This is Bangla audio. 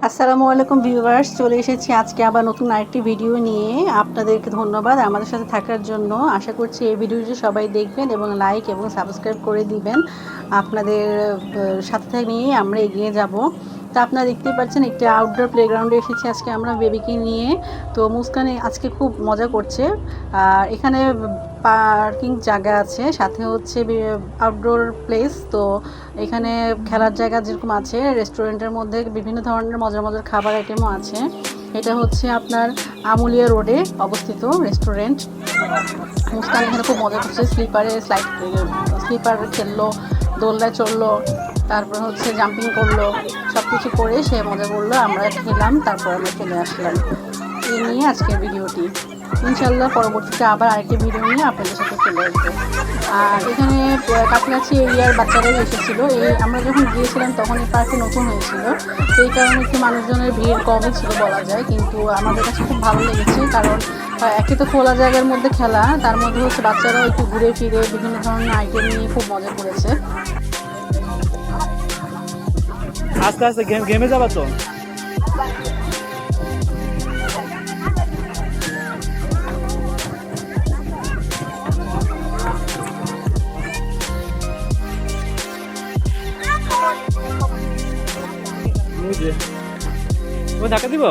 আসসালামু আলাইকুম ভিউয়ার্স, চলে এসেছি আজকে আবার নতুন আরেকটি ভিডিও নিয়ে। আপনাদেরকে ধন্যবাদ আমাদের সাথে থাকার জন্য। আশা করছি এই ভিডিওটি সবাই দেখবেন এবং লাইক এবং সাবস্ক্রাইব করে দিবেন। আপনাদের সাথে নিয়ে আমরা এগিয়ে যাব। তো আপনারা দেখতেই পাচ্ছেন একটি আউটডোর প্লেগ্রাউন্ডে এসেছি আজকে আমরা বেবিকে নিয়ে। তো মুস্কান আজকে খুব মজা করছে। আর এখানে পার্কিং জায়গা আছে, সাথে হচ্ছে আউটডোর প্লেস। তো এখানে খেলার জায়গা যেরকম আছে, রেস্টুরেন্টের মধ্যে বিভিন্ন ধরনের মজার মজার খাবার আইটেমও আছে। এটা হচ্ছে আপনার আমুলিয়া রোডে অবস্থিত রেস্টুরেন্ট। মুস্কান এখানে খুব মজা করছে, স্লিপার খেললো, দোলনায় চড়লো, তারপর হচ্ছে জাম্পিং করলো, সব কিছু করে সে মজা করলো। আমরা খেলাম, তারপর আমরা চলে আসলাম। এই নিয়ে আজকের ভিডিওটি। ইনশাল্লাহ পরবর্তীতে আবার আরেকটি ভিডিও নিয়ে আপনাদের সাথে চলে আসবো। আর এখানে কাছাকাছি এরিয়ার বাচ্চারাই এসেছিলো। আমরা যখন গিয়েছিলাম তখন এই পার্কে নতুন হয়েছিল, তো এই কারণে একটু মানুষজনের ভিড় কমই ছিল বলা যায়। কিন্তু আমাদের কাছে খুব ভালো লেগেছে, কারণ একে তো খোলা জায়গার মধ্যে খেলা, তার মধ্যে হচ্ছে বাচ্চারাও একটু ঘুরে ফিরে বিভিন্ন ধরনের আইটেম নিয়ে খুব মজা করেছে। আস্তে আস্তে গেমে যাবা তো। ধাক্কা দিব।